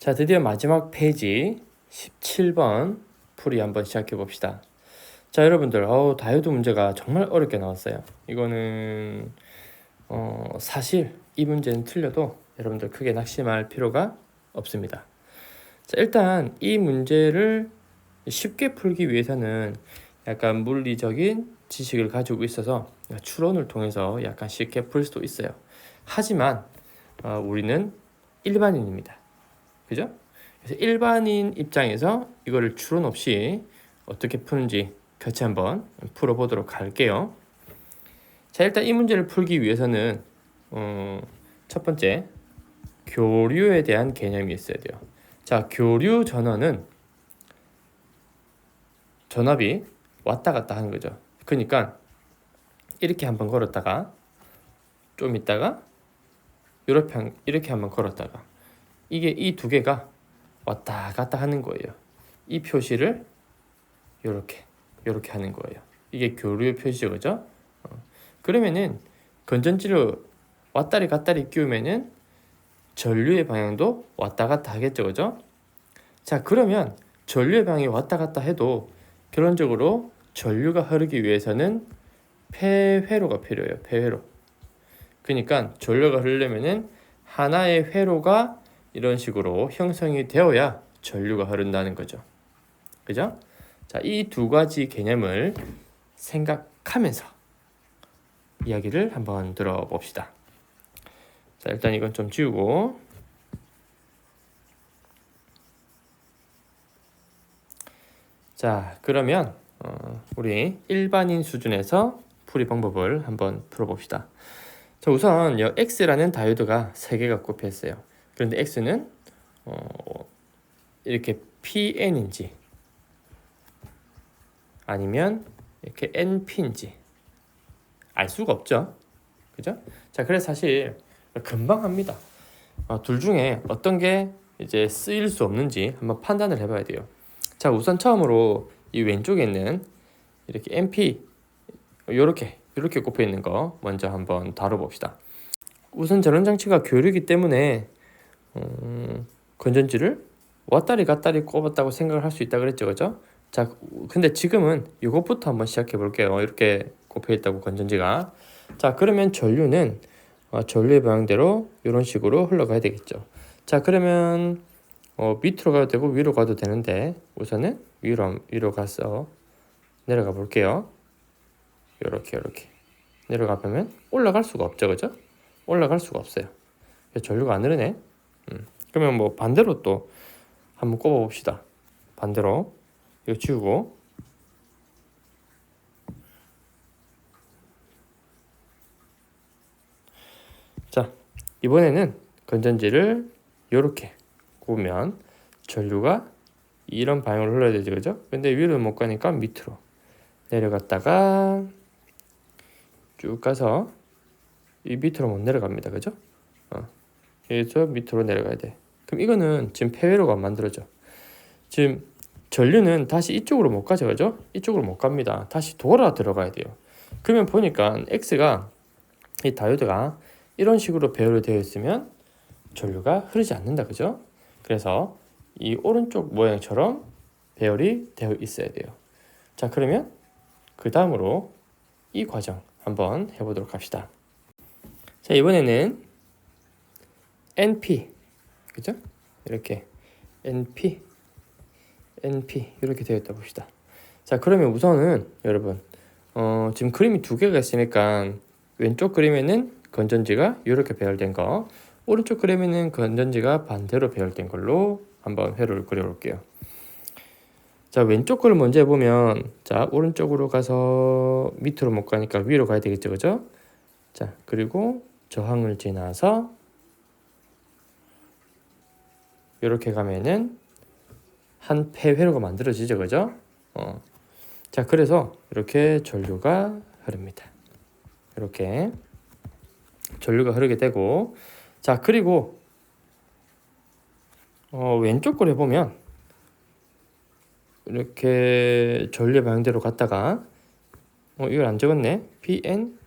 자, 드디어 마지막 페이지 17번 풀이 한번 시작해 봅시다. 자, 여러분들, 다이어드 문제가 정말 어렵게 나왔어요. 이거는 사실 이 문제는 틀려도 여러분들 크게 낙심할 필요가 없습니다. 자, 일단 이 문제를 쉽게 풀기 위해서는 약간 물리적인 지식을 가지고 있어서 추론을 통해서 약간 쉽게 풀 수도 있어요. 하지만 우리는 일반인입니다. 그죠? 그래서 일반인 입장에서 이거를 추론 없이 어떻게 푸는지 같이 한번 풀어보도록 할게요. 자, 일단 이 문제를 풀기 위해서는 첫 번째 교류에 대한 개념이 있어야 돼요. 자, 교류 전원은 전압이 왔다 갔다 하는 거죠. 그러니까 이렇게 한번 걸었다가 좀 있다가 이렇게 한번 걸었다가 이게 이 두 개가 왔다 갔다 하는 거예요. 이 표시를 요렇게 하는 거예요. 이게 교류의 표시죠, 그죠? 그러면은 건전지를 왔다리 갔다리 끼우면은 전류의 방향도 왔다 갔다 하겠죠, 그죠? 자, 그러면 전류의 방향이 왔다 갔다 해도 결론적으로 전류가 흐르기 위해서는 폐회로가 필요해요. 폐회로. 그러니까 전류가 흐르려면은 하나의 회로가 이런 식으로 형성이 되어야 전류가 흐른다는 거죠. 그죠? 자, 이 두 가지 개념을 생각하면서 이야기를 한번 들어봅시다. 자, 일단 이건 좀 지우고. 자, 그러면 우리 일반인 수준에서 풀이 방법을 한번 풀어봅시다. 자, 우선 이 X라는 다이오드가 3개가 꼽혀 있어요. 그런데 X는 이렇게 PN인지 아니면 이렇게 NP인지 알 수가 없죠. 그죠? 자, 그래서 사실 금방 합니다. 둘 중에 어떤 게 이제 쓰일 수 없는지 한번 판단을 해봐야 돼요. 자, 우선 처음으로 이 왼쪽에 있는 이렇게 NP 이렇게 꼽혀 있는 거 먼저 한번 다뤄봅시다. 우선 전원장치가 교류이기 때문에 건전지를 왔다리 갔다리 꼽았다고 생각을 할 수 있다 그랬죠, 그죠? 자, 근데 지금은 이것부터 한번 시작해 볼게요. 이렇게 꼽혀 있다고 건전지가. 자, 그러면 전류는 전류의 방향대로 이런 식으로 흘러가야 되겠죠. 자, 그러면 밑으로 가도 되고 위로 가도 되는데 우선은 위로 가서 내려가 볼게요. 이렇게 내려가 보면 올라갈 수가 없죠, 그죠? 올라갈 수가 없어요. 전류가 안 흐르네. 그러면 뭐 반대로 또 한번 꼽아 봅시다. 반대로 이거 지우고 자, 이번에는 건전지를 이렇게 꼽으면 전류가 이런 방향으로 흘러야 되죠, 그죠? 근데 위로 못 가니까 밑으로 내려갔다가 쭉 가서 이 밑으로 못 내려갑니다, 그죠? 여기서 밑으로 내려가야 돼. 그럼 이거는 지금 폐회로가 만들어져. 지금 전류는 다시 이쪽으로 못 가죠, 그죠? 이쪽으로 못 갑니다. 다시 돌아 들어가야 돼요. 그러면 보니까 X가 이 다이오드가 이런 식으로 배열이 되어 있으면 전류가 흐르지 않는다, 그죠? 그래서 이 오른쪽 모양처럼 배열이 되어 있어야 돼요. 자, 그러면 그 다음으로 이 과정 한번 해보도록 합시다. 자, 이번에는 NP, 그죠? 이렇게 NP 이렇게 되어 있다 봅시다. 자, 그러면 우선은 여러분 지금 그림이 두 개가 있으니까 왼쪽 그림에는 건전지가 이렇게 배열된 거, 오른쪽 그림에는 건전지가 반대로 배열된 걸로 한번 회로를 그려볼게요. 자, 왼쪽 걸 먼저 해보면, 자, 오른쪽으로 가서 밑으로 못 가니까 위로 가야 되겠죠, 그죠? 자, 그리고 저항을 지나서 이렇게 가면은 한 폐회로가 만들어지죠, 그죠? 자, 그래서 이렇게 전류가 흐릅니다. 이렇게 전류가 흐르게 되고, 자, 그리고 왼쪽 걸 해보면 이렇게 전류 방향대로 갔다가 이걸 안 적었네. PN,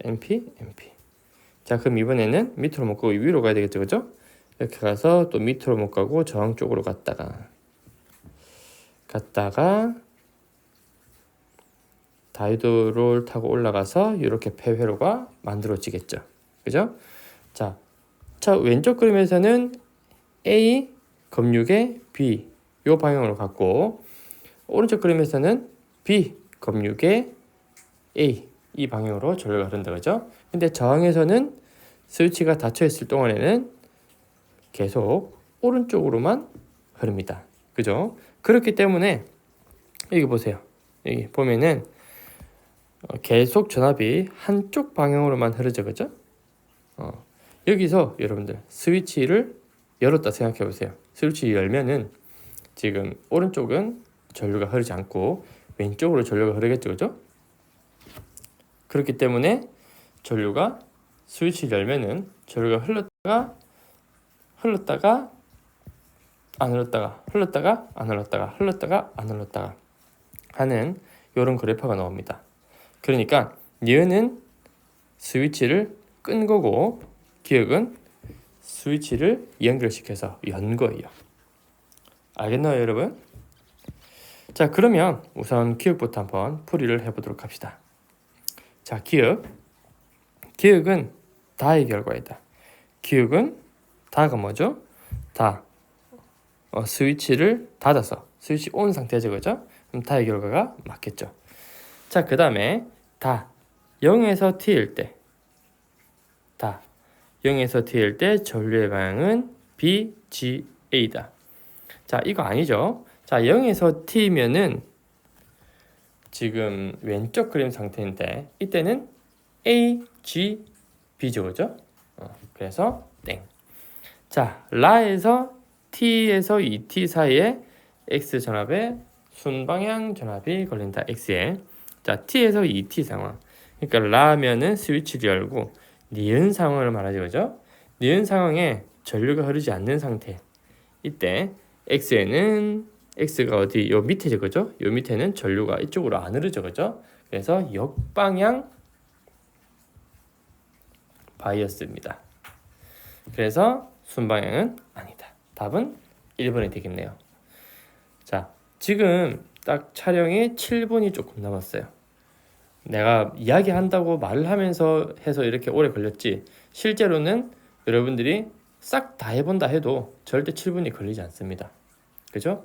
NP. 자, 그럼 이번에는 밑으로 못 가고 위로 가야 되겠죠, 그죠? 이렇게 가서 또 밑으로 못 가고 저항 쪽으로 갔다가 다이도를 타고 올라가서 이렇게 폐회로가 만들어지겠죠. 그죠? 자, 왼쪽 그림에서는 A 검육의 B 요 방향으로 갔고, 오른쪽 그림에서는 B 검육의 A 이 방향으로 전류가 흐른다. 그죠? 근데 저항에서는 스위치가 닫혀 있을 동안에는 계속 오른쪽으로만 흐릅니다. 그죠? 그렇기 때문에 여기 보세요. 여기 보면은 계속 전압이 한쪽 방향으로만 흐르죠. 그죠? 여기서 여러분들 스위치를 열었다 생각해 보세요. 스위치 열면은 지금 오른쪽은 전류가 흐르지 않고 왼쪽으로 전류가 흐르겠죠. 그죠? 그렇기 때문에 전류가 스위치를 열면은 전류가 흘렀다가 안 흘렀다가 흘렀다가 안 흘렀다가 흘렀다가 안 흘렀다가 하는 이런 그래프가 나옵니다. 그러니까 얘는 스위치를 끈 거고 기억은 스위치를 연결시켜서 연 거예요. 알겠나요, 여러분? 자, 그러면 우선 기억부터 한번 풀이를 해보도록 합시다. 자, 기억은 다의 결과이다. 기억은 다가 뭐죠? 다 스위치를 닫아서 스위치 온 상태죠. 그죠? 그럼 다의 결과가 맞겠죠. 자, 그 다음에 다 0에서 t일 때 0에서 t일 때 전류의 방향은 BGA다. 자, 이거 아니죠. 자, 0에서 t면은 지금 왼쪽 그림 상태인데 이때는 AGB죠. 그죠? 그래서 땡. 자, 라에서 t에서 2t 사이에 x 전압에 순방향 전압이 걸린다. x에. 자, t에서 2t 상황. 그러니까 라면은 스위치를 열고 니은 상황을 말하죠. 그죠? 니은 상황에 전류가 흐르지 않는 상태. 이때 x에는 x가 어디 요 밑에죠. 그죠? 요 밑에는 전류가 이쪽으로 안 흐르죠. 그죠? 그래서 역방향 바이어스입니다. 그래서 순방향은 아니다. 답은 1번이 되겠네요. 자, 지금 딱 촬영이 7분이 조금 남았어요. 내가 이야기한다고 말을 하면서 해서 이렇게 오래 걸렸지, 실제로는 여러분들이 싹 다 해본다 해도 절대 7분이 걸리지 않습니다. 그죠?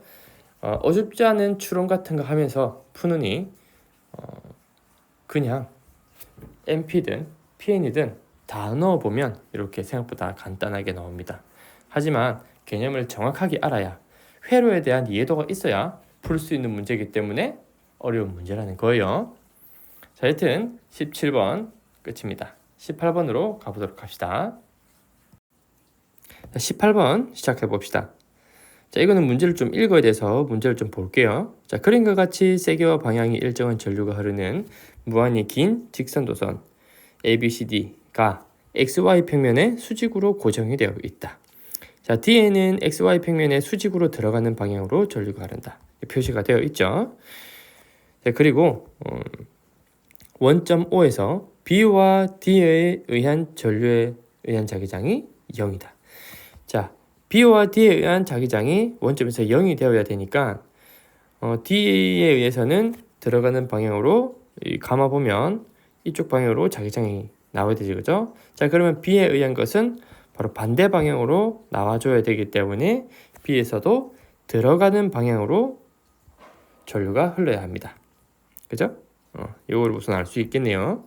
어줍지 않은 추론 같은 거 하면서 푸느니 그냥 MP든 PN이든 다 넣어보면 이렇게 생각보다 간단하게 나옵니다. 하지만 개념을 정확하게 알아야, 회로에 대한 이해도가 있어야 풀 수 있는 문제이기 때문에 어려운 문제라는 거예요. 자, 하여튼 17번 끝입니다. 18번으로 가보도록 합시다. 자, 18번 시작해 봅시다. 자, 이거는 문제를 좀 읽어야 돼서 문제를 좀 볼게요. 자, 그림과 같이 세기와 방향이 일정한 전류가 흐르는 무한히 긴 직선 도선 ABCD가 XY 평면에 수직으로 고정이 되어 있다. 자, D에는 XY 평면에 수직으로 들어가는 방향으로 전류가 흐른다. 표시가 되어 있죠. 자, 그리고 원점 O에서 B와 D에 의한 전류에 의한 자기장이 0이다. 자, B와 D에 의한 자기장이 원점에서 0이 되어야 되니까 D에 의해서는 들어가는 방향으로 감아보면 이쪽 방향으로 자기장이 나와야 되죠. 그죠? 자, 그러면 B에 의한 것은 바로 반대 방향으로 나와줘야 되기 때문에 B에서도 들어가는 방향으로 전류가 흘러야 합니다. 그죠? 이걸 우선 알 수 있겠네요.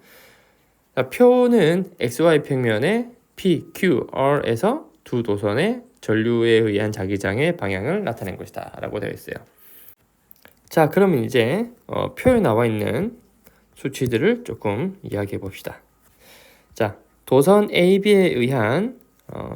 자, 표는 XY 평면의 P, Q, R에서 두 도선의 전류에 의한 자기장의 방향을 나타낸 것이다 라고 되어 있어요. 자, 그러면 이제 표에 나와 있는 수치들을 조금 이야기해 봅시다. 자, 도선 AB에 의한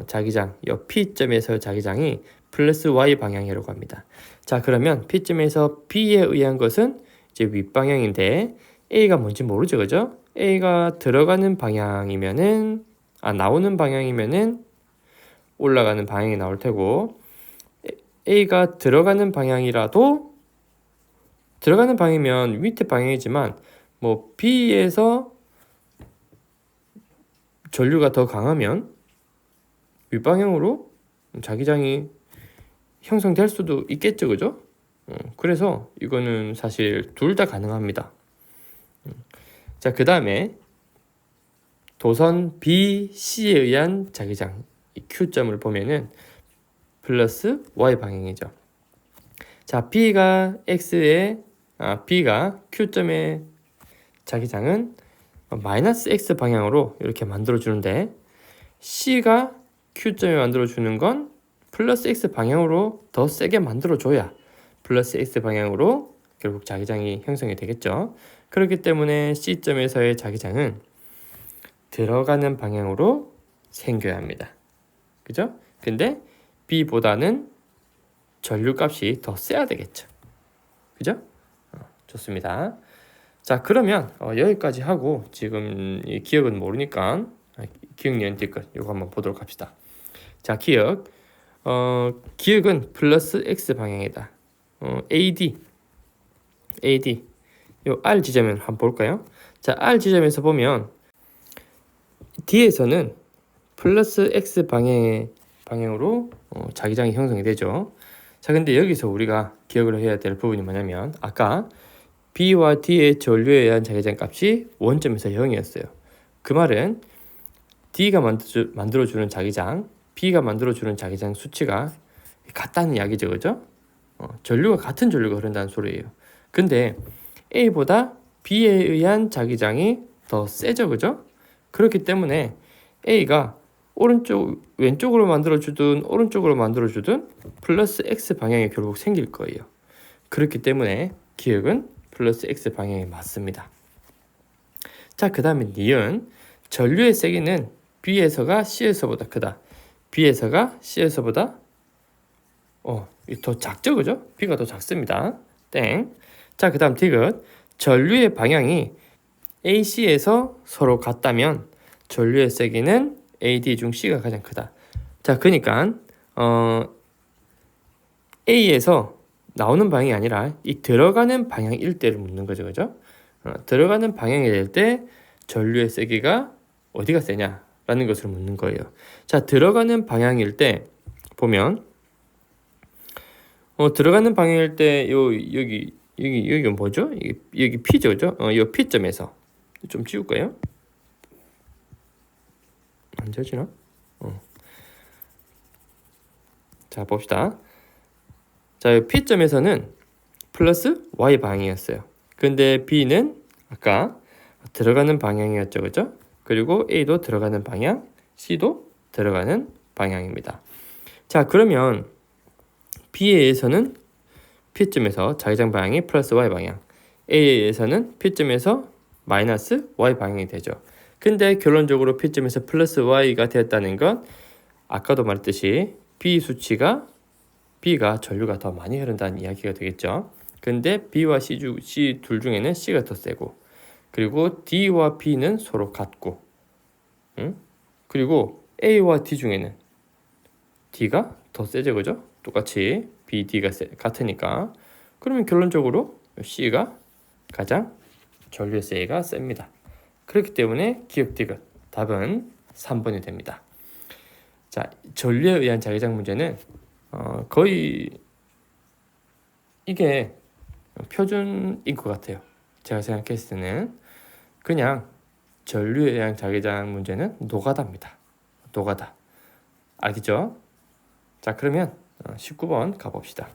자기장, 요 P점에서 자기장이 플러스 Y 방향이라고 합니다. 자, 그러면 P점에서 B에 의한 것은 이제 윗방향인데 A가 뭔지 모르죠. 그죠? A가 들어가는 방향이면은, 나오는 방향이면은 올라가는 방향이 나올 테고, A가 들어가는 방향이라도, 들어가는 방향이면 밑에 방향이지만 뭐 B에서 전류가 더 강하면 윗방향으로 자기장이 형성될 수도 있겠죠, 그죠? 그래서 이거는 사실 둘 다 가능합니다. 자, 그 다음에 도선 B, C에 의한 자기장 이 Q점을 보면은 플러스 Y 방향이죠. 자, B가 Q점의 자기장은 마이너스 X 방향으로 이렇게 만들어주는데 C가 Q점에 만들어주는 건 플러스 X 방향으로 더 세게 만들어줘야 플러스 X 방향으로 결국 자기장이 형성이 되겠죠. 그렇기 때문에 C점에서의 자기장은 들어가는 방향으로 생겨야 합니다. 그죠? 근데 B보다는 전류값이 더 세야 되겠죠. 그죠? 좋습니다. 자, 그러면 여기까지 하고 지금 이 기억은 모르니까 기억 연띠 끝 이거 한번 보도록 합시다. 자, 기억은 플러스 X 방향이다. AD 요 R 지점을 한번 볼까요? 자, R 지점에서 보면 D에서는 플러스 X 방향으로 자기장이 형성이 되죠. 자, 근데 여기서 우리가 기억을 해야 될 부분이 뭐냐면 아까 B와 D의 전류에 의한 자기장 값이 원점에서 0이었어요. 그 말은 D가 만들어주는 자기장, B가 만들어주는 자기장 수치가 같다는 이야기죠, 그죠? 전류가 같은 전류가 흐른다는 소리예요. 근데 A보다 B에 의한 자기장이 더 세죠, 그죠? 그렇기 때문에 A가 왼쪽으로 만들어주든 오른쪽으로 만들어주든 플러스 X 방향이 결국 생길 거예요. 그렇기 때문에 기억은 플러스 X 방향이 맞습니다. 자, 그 다음에 니은 전류의 세기는 B에서가 C에서보다 크다. B에서가 C에서보다 더 작죠, 그죠? B가 더 작습니다. 땡. 자, 그 다음 디귿 전류의 방향이 AC에서 서로 같다면 전류의 세기는 AD 중 C가 가장 크다. 자, 그러니까 A에서 나오는 방향이 아니라 이 들어가는 방향일 때를 묻는 거죠, 그죠? 들어가는 방향이 될 때 전류의 세기가 어디가 세냐라는 것을 묻는 거예요. 자, 들어가는 방향일 때 보면 들어가는 방향일 때 여기가 뭐죠? 여기 P죠, 그죠? 이 P점에서 좀 지울까요? 안 지워지나? 자, 봅시다. 자, 이 P점에서는 플러스 Y 방향이었어요. 근데 B는 아까 들어가는 방향이었죠, 그죠? 그리고 A도 들어가는 방향, C도 들어가는 방향입니다. 자, 그러면 B에서는 P점에서 자기장 방향이 플러스 Y 방향, A에서는 P점에서 마이너스 Y 방향이 되죠. 근데 결론적으로 P점에서 플러스 Y가 되었다는 건 아까도 말했듯이 B가 전류가 더 많이 흐른다는 이야기가 되겠죠. 근데 B와 C 둘 중에는 C가 더 세고, 그리고 D와 B는 서로 같고, 그리고 A와 D 중에는 D가 더 세죠, 그죠? 똑같이 B, D가 같으니까. 그러면 결론적으로 C가 가장 전류의 세기가 셉니다. 그렇기 때문에 기억 디귿 답은 3번이 됩니다. 자, 전류에 의한 자기장 문제는 거의 이게 표준인 것 같아요. 제가 생각했을 때는 그냥 전류에 의한 자기장 문제는 노가다입니다. 노가다. 알겠죠? 자, 그러면 19번 가봅시다.